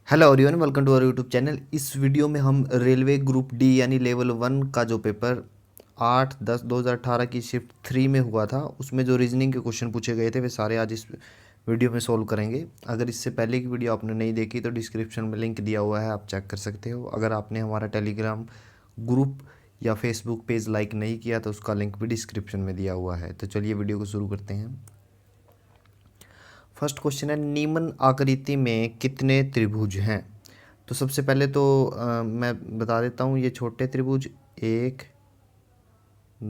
Hello everyone, welcome to our YouTube channel. इस वीडियो में हम रेलवे ग्रुप डी यानी लेवल 1 का जो पेपर 8/10/2018 की शिफ्ट 3 में हुआ था, उसमें जो रीजनिंग के क्वेश्चन पूछे गए थे वे सारे आज इस वीडियो में सोल्व करेंगे। अगर इससे पहले की वीडियो आपने नहीं देखी तो डिस्क्रिप्शन में लिंक दिया हुआ है, आप चेक कर सकते हो। अगर आपने हमारा टेलीग्राम ग्रुप या फेसबुक पेज लाइक नहीं किया तो उसका लिंक भी डिस्क्रिप्शन में दिया हुआ है। तो चलिए वीडियो को शुरू करते हैं। फर्स्ट क्वेश्चन है, निम्न आकृति में कितने त्रिभुज हैं? तो सबसे पहले तो मैं बता देता हूँ, ये छोटे त्रिभुज 1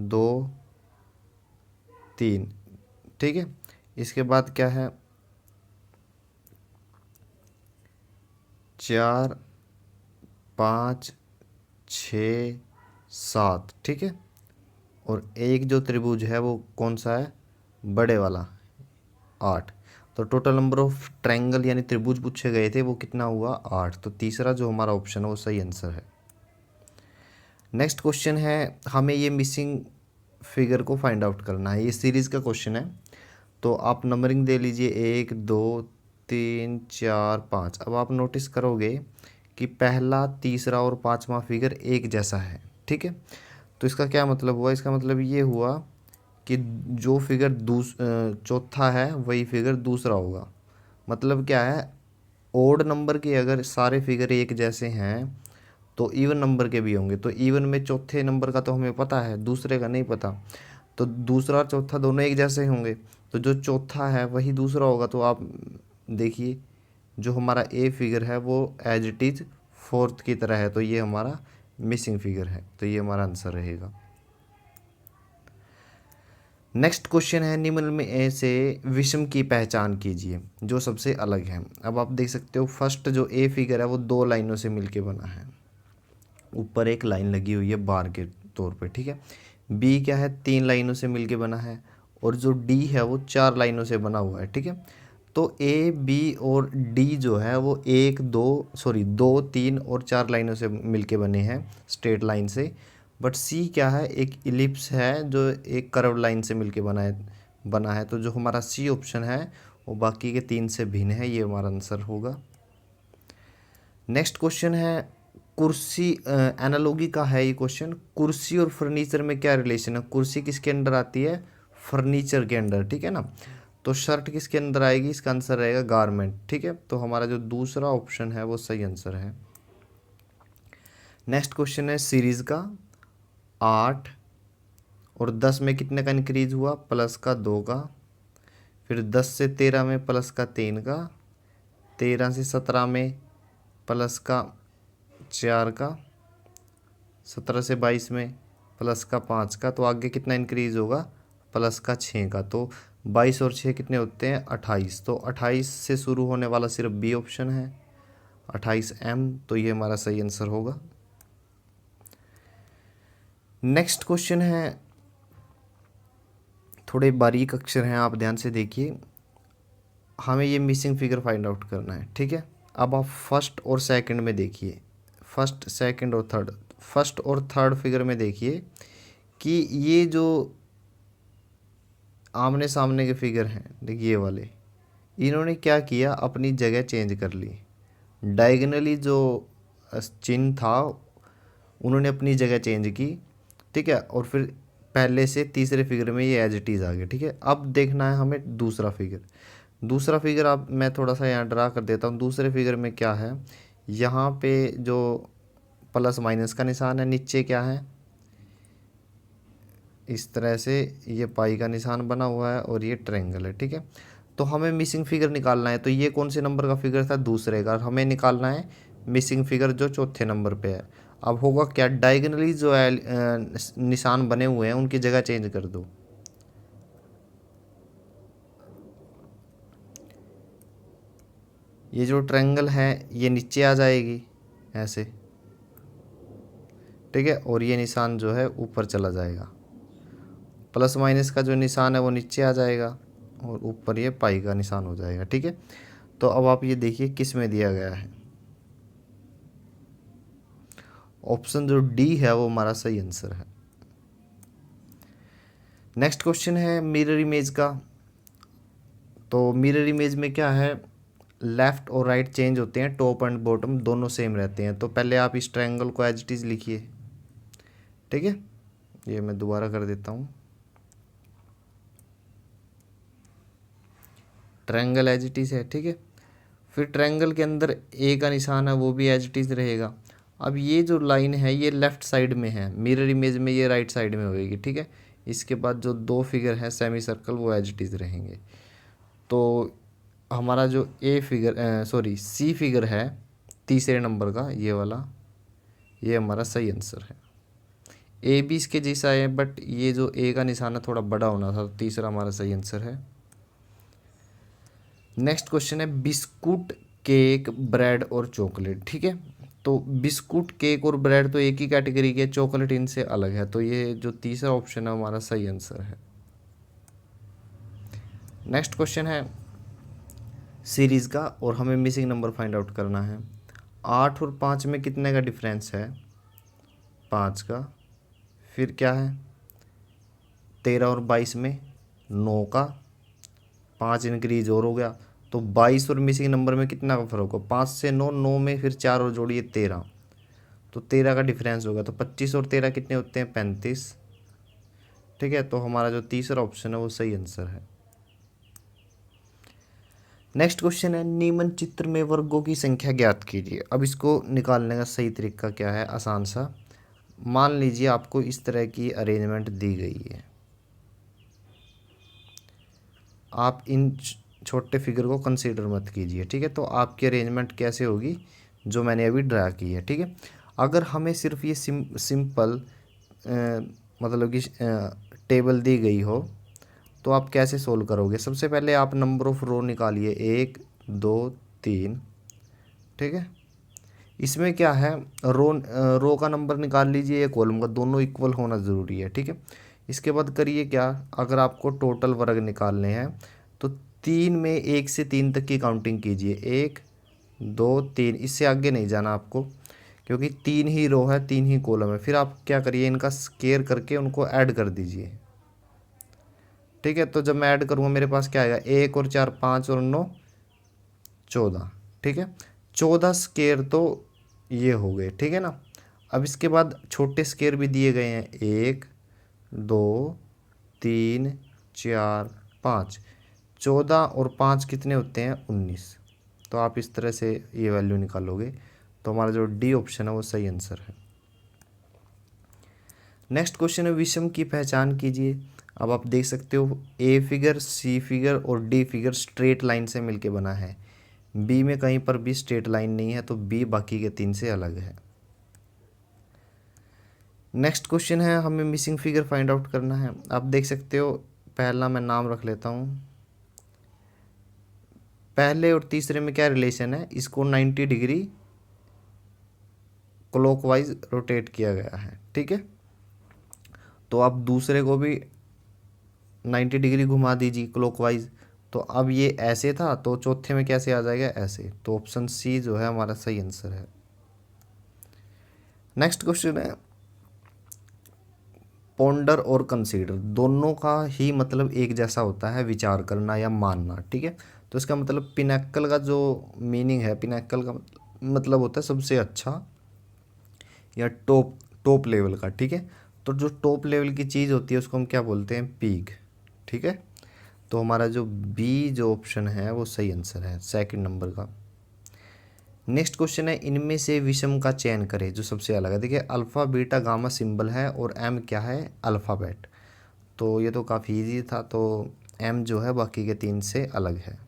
2 3, ठीक है। इसके बाद क्या है, 4 5 6 7, ठीक है। और एक जो त्रिभुज है वो कौन सा है, बड़े वाला, 8। तो टोटल नंबर ऑफ ट्रायंगल यानी त्रिभुज पूछे गए थे वो कितना हुआ, 8। तो तीसरा जो हमारा ऑप्शन है वो सही आंसर है। नेक्स्ट क्वेश्चन है, हमें ये मिसिंग फिगर को फाइंड आउट करना है। ये सीरीज़ का क्वेश्चन है, तो आप नंबरिंग दे लीजिए 1 2 3 4 5। अब आप नोटिस करोगे कि पहला, तीसरा और पांचवा फिगर एक जैसा है, ठीक है। तो इसका क्या मतलब हुआ, इसका मतलब ये हुआ कि जो फिगर चौथा है वही फिगर दूसरा होगा। मतलब क्या है, ओड नंबर के अगर सारे फिगर एक जैसे हैं तो इवन नंबर के भी होंगे। तो इवन में चौथे नंबर का तो हमें पता है, दूसरे का नहीं पता। तो दूसरा और चौथा दोनों एक जैसे होंगे, तो जो चौथा है वही दूसरा होगा। तो आप देखिए, जो हमारा ए फिगर है वो एज इट इज़ फोर्थ की तरह है, तो ये हमारा मिसिंग फिगर है, तो ये हमारा आंसर रहेगा। नेक्स्ट क्वेश्चन है, निम्न में से विषम की पहचान कीजिए जो सबसे अलग है। अब आप देख सकते हो, फर्स्ट जो ए फिगर है वो दो लाइनों से मिलके बना है, ऊपर एक लाइन लगी हुई है बार के तौर पे, ठीक है। बी क्या है, 3 लाइनों से मिलके बना है। और जो डी है वो 4 लाइनों से बना हुआ है, ठीक है। तो ए बी और डी जो है वो 2 3 और 4 लाइनों से मिलके बने हैं, स्ट्रेट लाइन से। बट सी क्या है, एक इलिप्स है जो एक कर्व लाइन से मिलके बना है। तो जो हमारा सी ऑप्शन है वो बाकी के 3 से भिन्न है, ये हमारा आंसर होगा। नेक्स्ट क्वेश्चन है, कुर्सी एनालॉगी का है ये क्वेश्चन। कुर्सी और फर्नीचर में क्या रिलेशन है? कुर्सी किसके अंडर आती है, फर्नीचर के अंडर, ठीक है ना। तो शर्ट किसके अंदर आएगी, इसका आंसर रहेगा गारमेंट, ठीक है। तो हमारा जो दूसरा ऑप्शन है वो सही आंसर है। नेक्स्ट क्वेश्चन है सीरीज का, 8 और 10 में कितने का इंक्रीज हुआ, प्लस का 2 का। फिर 10 से 13 में प्लस का 3 का। 13 से 17 में प्लस का 4 का। 17 से 22 में प्लस का 5 का। तो आगे कितना इंक्रीज होगा, प्लस का 6 का। तो 22 और 6 कितने होते हैं, 28। तो 28 से शुरू होने वाला सिर्फ बी ऑप्शन है, 28M। तो ये हमारा सही आंसर होगा। नेक्स्ट क्वेश्चन है, थोड़े बारीक अक्षर हैं, आप ध्यान से देखिए। हमें ये मिसिंग फिगर फाइंड आउट करना है, ठीक है। अब आप फर्स्ट और सेकंड में देखिए, फर्स्ट सेकंड और थर्ड, फर्स्ट और थर्ड फिगर में देखिए कि ये जो आमने सामने के फिगर हैं, देखिए ये वाले, इन्होंने क्या किया, अपनी जगह चेंज कर ली। डायगनली जो चिन्ह था उन्होंने अपनी जगह चेंज की, ठीक है। और फिर पहले से तीसरे फिगर में ये एज इट इज़ आ गया, ठीक है। अब देखना है हमें दूसरा फिगर। दूसरा फिगर आप, मैं थोड़ा सा यहाँ ड्रा कर देता हूँ। दूसरे फिगर में क्या है, यहाँ पे जो प्लस माइनस का निशान है, नीचे क्या है, इस तरह से ये पाई का निशान बना हुआ है और ये ट्रायंगल है, ठीक है। तो हमें मिसिंग फिगर निकालना है। तो ये कौन से नंबर का फिगर था, दूसरे का। हमें निकालना है मिसिंग फिगर जो चौथे नंबर पे है। अब होगा क्या, डायगनली जो है निशान बने हुए हैं उनकी जगह चेंज कर दो। ये जो ट्रायंगल है ये नीचे आ जाएगी ऐसे, ठीक है। और ये निशान जो है ऊपर चला जाएगा। प्लस माइनस का जो निशान है वो नीचे आ जाएगा और ऊपर ये पाई का निशान हो जाएगा, ठीक है। तो अब आप ये देखिए किस में दिया गया है, ऑप्शन जो डी है वो हमारा सही आंसर है। नेक्स्ट क्वेश्चन है मिरर इमेज का। तो मिरर इमेज में क्या है, लेफ़्ट और राइट चेंज होते हैं, टॉप एंड बॉटम दोनों सेम रहते हैं। तो पहले आप इस ट्रायंगल को एज इट इज़ लिखिए, ठीक है। ये मैं दोबारा कर देता हूँ, ट्रायंगल एज इट इज़ है, ठीक है। फिर ट्रायंगल के अंदर ए का निशान है वो भी एज इट इज़ रहेगा। अब ये जो लाइन है ये लेफ़्ट साइड में है, मिरर इमेज में ये राइट साइड में होएगी, ठीक है। इसके बाद जो दो फिगर है सेमी सर्कल वो एज इट इज़ रहेंगे। तो हमारा जो ए फिगर सी फिगर है तीसरे नंबर का ये वाला, ये हमारा सही आंसर है। ए भी इसके जैसा है बट ये जो ए का निशान है थोड़ा बड़ा होना था, तो तीसरा हमारा सही आंसर है। नेक्स्ट क्वेश्चन है बिस्कुट, केक, ब्रेड और चॉकलेट, ठीक है। तो बिस्कुट, केक और ब्रेड तो एक ही कैटेगरी के, चॉकलेट इनसे अलग है, तो ये जो तीसरा ऑप्शन है हमारा सही आंसर है। नेक्स्ट क्वेश्चन है सीरीज़ का और हमें मिसिंग नंबर फाइंड आउट करना है। 8 और 5 में कितने का डिफरेंस है? 5 का। फिर क्या है 13 और 22 में 9 का, 5 इंक्रीज और हो गया, तो 22 और मिसिंग नंबर में कितना का फ़र्क हो? 5 से 9, 9 में फिर 4 और जोड़िए 13, तो 13 का डिफरेंस होगा। तो 25 और 13 कितने होते हैं? 35, ठीक है। तो हमारा जो तीसरा ऑप्शन है वो सही आंसर है। नेक्स्ट क्वेश्चन है निम्न चित्र में वर्गों की संख्या ज्ञात कीजिए। अब इसको निकालने का सही तरीका क्या है? आसान सा, मान लीजिए आपको इस तरह की अरेंजमेंट दी गई है, आप इन छोटे फिगर को कंसीडर मत कीजिए, ठीक है। तो आपकी अरेंजमेंट कैसे होगी जो मैंने अभी ड्रा की है, ठीक है। अगर हमें सिर्फ ये सिंपल मतलब कि टेबल दी गई हो तो आप कैसे सोल्व करोगे? सबसे पहले आप नंबर ऑफ़ रो निकालिए, 1 2 3, ठीक है। इसमें क्या है, रो का नंबर निकाल लीजिए या कॉलम का, दोनों इक्वल होना ज़रूरी है, ठीक है। इसके बाद करिए क्या, अगर आपको टोटल वर्ग निकालने हैं तो 3 में 1 से 3 तक की काउंटिंग कीजिए, 1 2 3, इससे आगे नहीं जाना आपको, क्योंकि 3 ही रो है 3 ही कॉलम है। फिर आप क्या करिए, इनका स्केयर करके उनको ऐड कर दीजिए, ठीक है। तो जब मैं ऐड करूँगा मेरे पास क्या आएगा, 1 और 4 5 और 9 14, ठीक है। 14 स्केयर तो ये हो गए, ठीक है ना। अब इसके बाद छोटे स्केयर भी दिए गए हैं, 1 2 3 4 5, 14 और 5 कितने होते हैं? 19। तो आप इस तरह से ये वैल्यू निकालोगे, तो हमारा जो डी ऑप्शन है वो सही आंसर है। नेक्स्ट क्वेश्चन है विषम की पहचान कीजिए। अब आप देख सकते हो ए फिगर, सी फिगर और डी फिगर स्ट्रेट लाइन से मिलके बना है, बी में कहीं पर भी स्ट्रेट लाइन नहीं है, तो बी बाकी के 3 से अलग है। नेक्स्ट क्वेश्चन है हमें मिसिंग फिगर फाइंड आउट करना है। आप देख सकते हो, पहला मैं नाम रख लेता हूँ, पहले और तीसरे में क्या रिलेशन है, इसको 90 डिग्री क्लॉकवाइज रोटेट किया गया है, ठीक है। तो आप दूसरे को भी 90 डिग्री घुमा दीजिए क्लॉकवाइज, तो अब ये ऐसे था तो चौथे में कैसे आ जाएगा? ऐसे। तो ऑप्शन सी जो है हमारा सही आंसर है। नेक्स्ट क्वेश्चन है पॉन्डर और कंसीडर, दोनों का ही मतलब एक जैसा होता है, विचार करना या मानना, ठीक है। तो इसका मतलब पिनैकल का जो मीनिंग है, पिनैकल का मतलब होता है सबसे अच्छा या टॉप टॉप लेवल का, ठीक है। तो जो टॉप लेवल की चीज़ होती है उसको हम क्या बोलते हैं? पीक, ठीक है। तो हमारा जो बी जो ऑप्शन है वो सही आंसर है, सेकंड नंबर का। नेक्स्ट क्वेश्चन है इनमें से विषम का चयन करें जो सबसे अलग है। देखिए अल्फ़ा बीटा गामा सिंबल है और एम क्या है? अल्फ़ाबेट। तो ये तो काफ़ी इजी था, तो एम जो है बाकी के 3 से अलग है।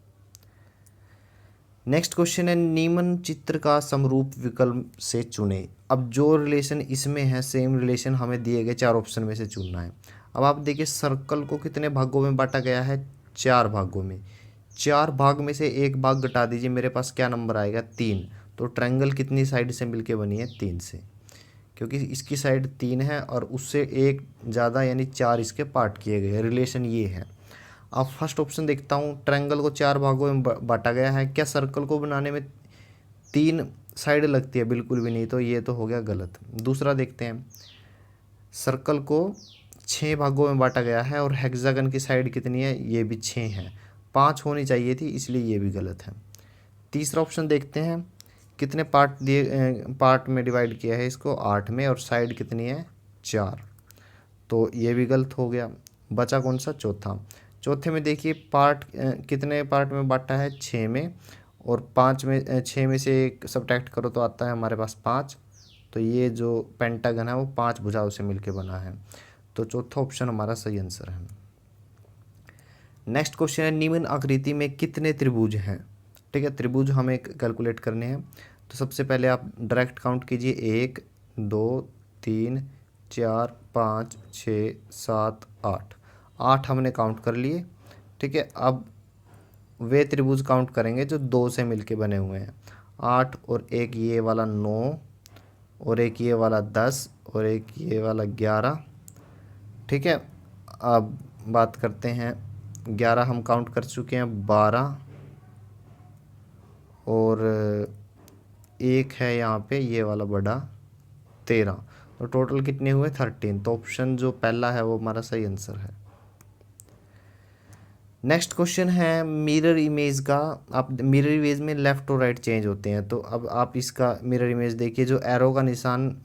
नेक्स्ट क्वेश्चन है निम्न चित्र का समरूप विकल्प से चुने। अब जो रिलेशन इसमें है सेम रिलेशन हमें दिए गए 4 ऑप्शन में से चुनना है। अब आप देखिए सर्कल को कितने भागों में बांटा गया है? 4 भागों में। 4 भाग में से एक भाग घटा दीजिए, मेरे पास क्या नंबर आएगा? 3। तो ट्रायंगल कितनी साइड से मिलके बनी है? 3 से, क्योंकि इसकी साइड 3 है और उससे एक ज़्यादा यानी 4 इसके पार्ट किए गए हैं, रिलेशन ये है। अब फर्स्ट ऑप्शन देखता हूँ, ट्रायंगल को 4 भागों में बांटा गया है, क्या सर्कल को बनाने में 3 साइड लगती है? बिल्कुल भी नहीं, तो ये तो हो गया गलत। दूसरा देखते हैं, सर्कल को 6 भागों में बांटा गया है और हेक्सागन की साइड कितनी है? ये भी 6 है, 5 होनी चाहिए थी, इसलिए ये भी गलत है। तीसरा ऑप्शन देखते हैं, कितने पार्ट में डिवाइड किया है इसको, 8 में, और साइड कितनी है, 4। तो ये भी गलत हो गया। बचा कौन सा, चौथा। चौथे में देखिए पार्ट कितने पार्ट में बांटा है, 6 में, और 5 में, 6 में से एक सब्ट्रैक्ट करो तो आता है हमारे पास 5। तो ये जो पेंटागन है वो 5 भुजाओं से मिलकर बना है। तो चौथा ऑप्शन हमारा सही आंसर है। नेक्स्ट क्वेश्चन है, निम्न आकृति में कितने त्रिभुज हैं। ठीक है, त्रिभुज हमें कैलकुलेट करने हैं। तो सबसे पहले आप डायरेक्ट काउंट कीजिए, 1 2 3 4 5 6 7 8, 8 हमने काउंट कर लिए। ठीक है, अब वे त्रिभुज काउंट करेंगे जो 2 से मिलके बने हुए हैं। 8 और एक ये वाला 9, और एक ये वाला 10, और एक ये वाला 11। ठीक है, अब बात करते हैं, 11 हम काउंट कर चुके हैं, 12, और एक है यहाँ पे ये वाला बड़ा 13। तो टोटल कितने हुए, 13। तो ऑप्शन जो पहला है वो हमारा सही आंसर है। नेक्स्ट क्वेश्चन है, मिरर इमेज का, आप मिरर इमेज में लेफ़्ट और राइट चेंज होते हैं। तो अब आप इसका मिरर इमेज देखिए, जो एरो का निशान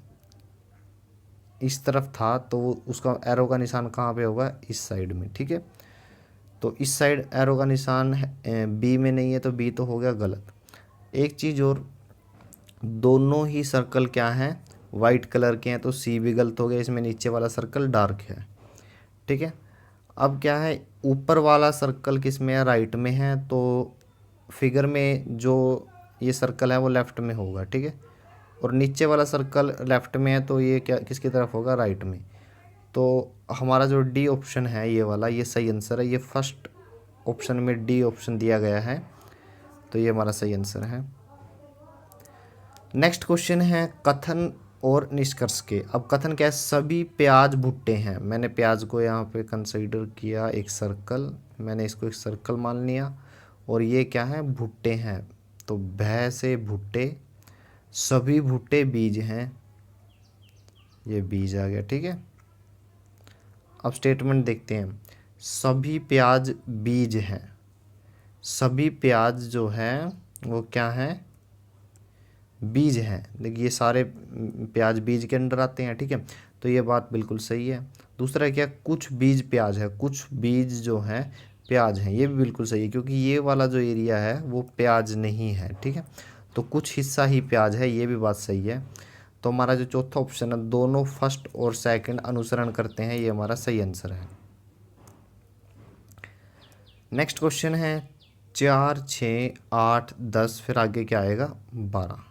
इस तरफ था तो उसका एरो का निशान कहाँ पे होगा, इस साइड में। ठीक है, तो इस साइड एरो का निशान बी में नहीं है, तो बी तो हो गया गलत। एक चीज़ और, दोनों ही सर्कल क्या हैं, वाइट कलर के हैं, तो सी भी गलत हो गया, इसमें नीचे वाला सर्कल डार्क है। ठीक है, अब क्या है, ऊपर वाला सर्कल किस में है, राइट में है, तो फिगर में जो ये सर्कल है वो लेफ़्ट में होगा। ठीक है, और नीचे वाला सर्कल लेफ़्ट में है, तो ये क्या किसकी तरफ होगा, राइट में। तो हमारा जो डी ऑप्शन है ये वाला, ये सही आंसर है। ये फर्स्ट ऑप्शन में डी ऑप्शन दिया गया है, तो ये हमारा सही आंसर है। नेक्स्ट क्वेश्चन है, कथन और निष्कर्ष के। अब कथन क्या है, सभी प्याज भुट्टे हैं। मैंने प्याज को यहाँ पे कंसीडर किया एक सर्कल, मैंने इसको एक सर्कल मान लिया, और ये क्या है, भुट्टे हैं। तो भय से भुट्टे, सभी भुट्टे बीज हैं, ये बीज आ गया। ठीक है, अब स्टेटमेंट देखते हैं, सभी प्याज बीज हैं। सभी प्याज जो है वो क्या है, बीज हैं। देखिए ये सारे प्याज बीज के अंडर आते हैं। ठीक है, तो ये बात बिल्कुल सही है। दूसरा क्या, कुछ बीज प्याज है, कुछ बीज जो हैं प्याज हैं, ये भी बिल्कुल सही है, क्योंकि ये वाला जो एरिया है वो प्याज नहीं है। ठीक है, तो कुछ हिस्सा ही प्याज है, ये भी बात सही है। तो हमारा जो चौथा ऑप्शन है, दोनों फर्स्ट और सेकंड अनुसरण करते हैं, ये हमारा सही आंसर है। नेक्स्ट क्वेश्चन है, 4 6 8 10, फिर आगे क्या आएगा, 12।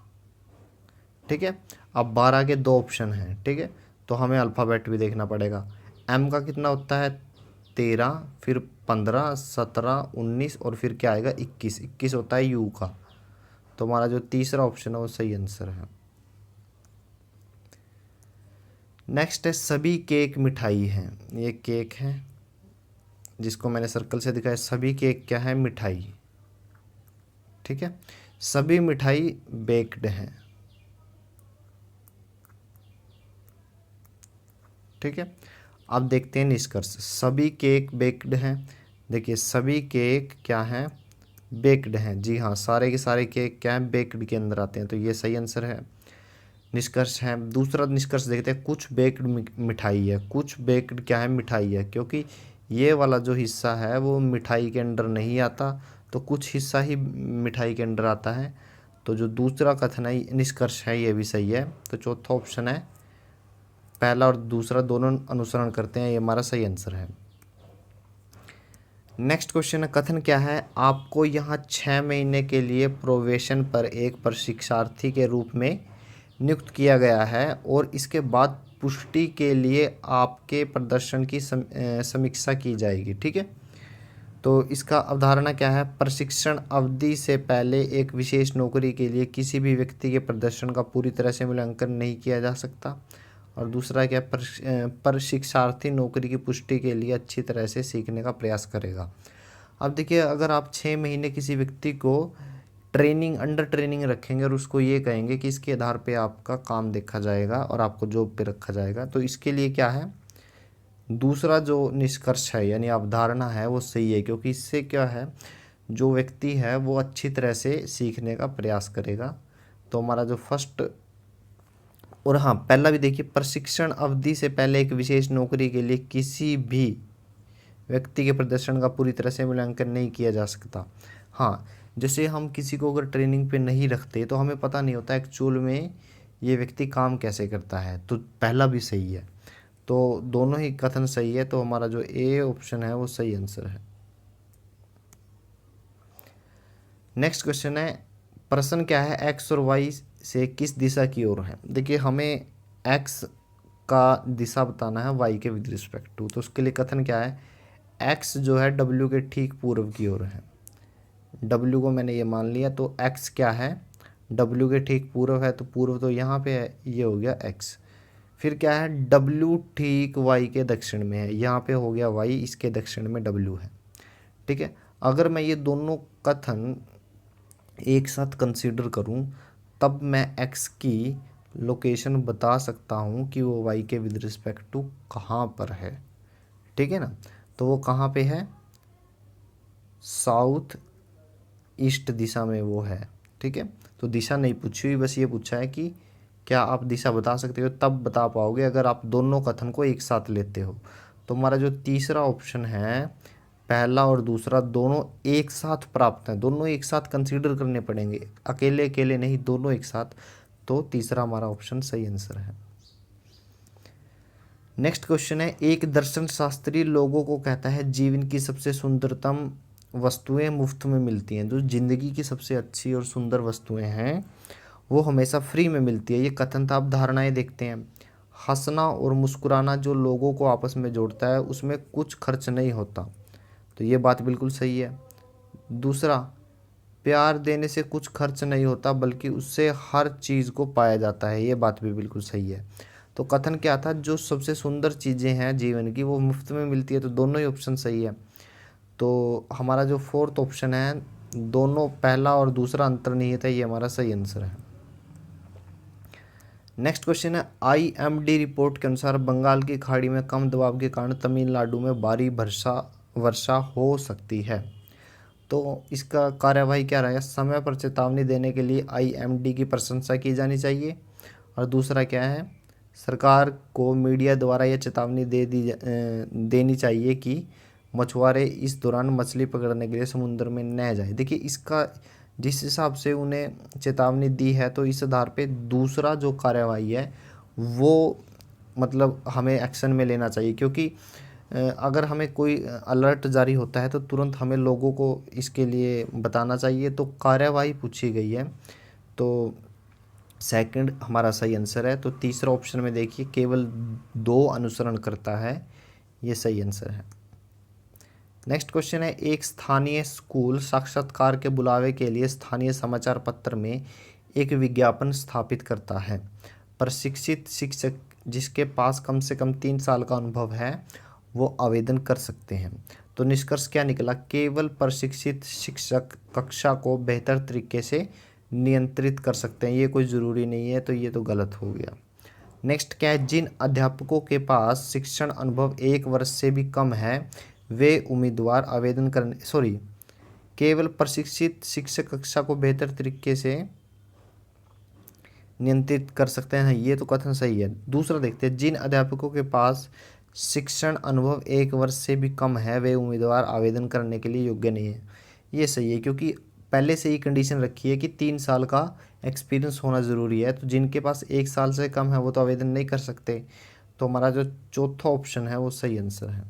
ठीक है, अब 12 के 2 ऑप्शन हैं। ठीक है, तो हमें अल्फ़ाबेट भी देखना पड़ेगा। एम का कितना होता है, 13, फिर 15 17 19, और फिर क्या आएगा, 21। 21 होता है यू का। तो हमारा जो तीसरा ऑप्शन है वो सही आंसर है। नेक्स्ट है, सभी केक मिठाई हैं। ये केक है जिसको मैंने सर्कल से दिखाया, सभी केक क्या है, मिठाई। ठीक है, सभी मिठाई बेक्ड हैं। ठीक है, अब देखते हैं निष्कर्ष, सभी केक बेक्ड हैं। देखिए सभी केक क्या हैं, बेक्ड हैं। जी हाँ, सारे के सारे केक क्या हैं, बेक्ड के अंदर आते हैं, तो ये सही आंसर है। निष्कर्ष है, दूसरा निष्कर्ष देखते हैं, कुछ बेक्ड मिठाई है। कुछ बेक्ड क्या है, मिठाई है, क्योंकि ये वाला जो हिस्सा है वो मिठाई के अंदर नहीं आता, तो कुछ हिस्सा ही मिठाई के अंदर आता है। तो जो दूसरा कथन है, निष्कर्ष है, ये भी सही है। तो चौथा ऑप्शन है, पहला और दूसरा दोनों अनुसरण करते हैं, ये हमारा सही आंसर है। नेक्स्ट क्वेश्चन है, कथन क्या है, आपको यहाँ 6 महीने के लिए प्रोबेशन पर एक प्रशिक्षार्थी के रूप में नियुक्त किया गया है, और इसके बाद पुष्टि के लिए आपके प्रदर्शन की समीक्षा की जाएगी। ठीक है, तो इसका अवधारणा क्या है, प्रशिक्षण अवधि से पहले एक विशेष नौकरी के लिए किसी भी व्यक्ति के प्रदर्शन का पूरी तरह से मूल्यांकन नहीं किया जा सकता। और दूसरा क्या, प्रशिक्षार्थी नौकरी की पुष्टि के लिए अच्छी तरह से सीखने का प्रयास करेगा। अब देखिए, अगर आप 6 महीने किसी व्यक्ति को ट्रेनिंग, अंडर ट्रेनिंग रखेंगे और उसको ये कहेंगे कि इसके आधार पे आपका काम देखा जाएगा और आपको जॉब पे रखा जाएगा, तो इसके लिए क्या है, दूसरा जो निष्कर्ष है यानी अवधारणा है वो सही है, क्योंकि इससे क्या है, जो व्यक्ति है वो अच्छी तरह से सीखने का प्रयास करेगा। तो हमारा जो फर्स्ट, और हाँ पहला भी देखिए, प्रशिक्षण अवधि से पहले एक विशेष नौकरी के लिए किसी भी व्यक्ति के प्रदर्शन का पूरी तरह से मूल्यांकन नहीं किया जा सकता। हाँ, जैसे हम किसी को अगर ट्रेनिंग पे नहीं रखते तो हमें पता नहीं होता एक्चुअल में ये व्यक्ति काम कैसे करता है, तो पहला भी सही है। तो दोनों ही कथन सही है, तो हमारा जो ए ऑप्शन है वो सही आंसर है। नेक्स्ट क्वेश्चन है, प्रश्न क्या है, एक्स और वाई से किस दिशा की ओर है। देखिए हमें एक्स का दिशा बताना है वाई के विद रिस्पेक्ट टू, तो उसके लिए कथन क्या है, एक्स जो है डब्ल्यू के ठीक पूर्व की ओर है। डब्ल्यू को मैंने ये मान लिया, तो एक्स क्या है, डब्ल्यू के ठीक पूर्व है, तो पूर्व तो यहाँ पे है, ये हो गया एक्स। फिर क्या है, डब्ल्यू ठीक वाई के दक्षिण में है, यहाँ पे हो गया वाई, इसके दक्षिण में डब्ल्यू है। ठीक है, अगर मैं ये दोनों कथन एक साथ कंसीडर करूं तब मैं एक्स की लोकेशन बता सकता हूं कि वो वाई के विद रिस्पेक्ट टू कहाँ पर है। ठीक है ना, तो वो कहाँ पे है, साउथ ईस्ट दिशा में वो है। ठीक है, तो दिशा नहीं पूछी हुई, बस ये पूछा है कि क्या आप दिशा बता सकते हो, तब बता पाओगे अगर आप दोनों कथन को एक साथ लेते हो। तो हमारा जो तीसरा ऑप्शन है, पहला और दूसरा दोनों एक साथ प्राप्त हैं, दोनों एक साथ कंसीडर करने पड़ेंगे, अकेले अकेले नहीं, दोनों एक साथ। तो तीसरा हमारा ऑप्शन सही आंसर है। नेक्स्ट क्वेश्चन है, एक दर्शन शास्त्री लोगों को कहता है जीवन की सबसे सुंदरतम वस्तुएं मुफ्त में मिलती हैं। जो जिंदगी की सबसे अच्छी और सुंदर वस्तुएं हैं वो हमेशा फ्री में मिलती है, ये कथन था। आप धारणाएं देखते हैं, हंसना और मुस्कुराना जो लोगों को आपस में जोड़ता है उसमें कुछ खर्च नहीं होता, तो ये बात बिल्कुल सही है। दूसरा, प्यार देने से कुछ खर्च नहीं होता बल्कि उससे हर चीज़ को पाया जाता है, ये बात भी बिल्कुल सही है। तो कथन क्या था, जो सबसे सुंदर चीज़ें हैं जीवन की वो मुफ्त में मिलती है, तो दोनों ही ऑप्शन सही है। तो हमारा जो फोर्थ ऑप्शन है, दोनों पहला और दूसरा अंतर्निहित है, ये हमारा सही आंसर है। नेक्स्ट क्वेश्चन है, IMD रिपोर्ट के अनुसार बंगाल की खाड़ी में कम दबाव के कारण तमिलनाडु में भारी वर्षा हो सकती है। तो इसका कार्यवाही क्या रहेगा, समय पर चेतावनी देने के लिए IMD की प्रशंसा की जानी चाहिए। और दूसरा क्या है, सरकार को मीडिया द्वारा यह चेतावनी देनी चाहिए कि मछुआरे इस दौरान मछली पकड़ने के लिए समुद्र में न जाए। देखिए इसका जिस हिसाब से उन्हें चेतावनी दी है, तो इस आधार पे दूसरा जो कार्यवाही है वो मतलब हमें एक्शन में लेना चाहिए, क्योंकि अगर हमें कोई अलर्ट जारी होता है तो तुरंत हमें लोगों को इसके लिए बताना चाहिए। तो कार्यवाही पूछी गई है, तो सेकंड हमारा सही आंसर है। तो तीसरा ऑप्शन में देखिए, केवल 2 अनुसरण करता है, ये सही आंसर है। नेक्स्ट क्वेश्चन है, एक स्थानीय स्कूल साक्षात्कार के बुलावे के लिए स्थानीय समाचार पत्र में एक विज्ञापन स्थापित करता है। प्रशिक्षित शिक्षक जिसके पास कम से कम 3 साल का अनुभव है वो आवेदन कर सकते हैं। तो निष्कर्ष क्या निकला, केवल प्रशिक्षित शिक्षक कक्षा को बेहतर तरीके से नियंत्रित कर सकते हैं, ये कोई ज़रूरी नहीं है, तो ये तो गलत हो गया। नेक्स्ट क्या है, जिन अध्यापकों के पास शिक्षण अनुभव 1 वर्ष से भी कम है वे उम्मीदवार आवेदन करने केवल प्रशिक्षित शिक्षक कक्षा को बेहतर तरीके से नियंत्रित कर सकते हैं, ये तो कथन सही है। दूसरा देखते हैं, जिन अध्यापकों के पास शिक्षण अनुभव 1 वर्ष से भी कम है वे उम्मीदवार आवेदन करने के लिए योग्य नहीं है, ये सही है, क्योंकि पहले से ही कंडीशन रखी है कि 3 साल का एक्सपीरियंस होना ज़रूरी है। तो जिनके पास 1 साल से कम है वो तो आवेदन नहीं कर सकते। तो हमारा जो चौथा ऑप्शन है वो सही आंसर है।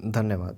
धन्यवाद।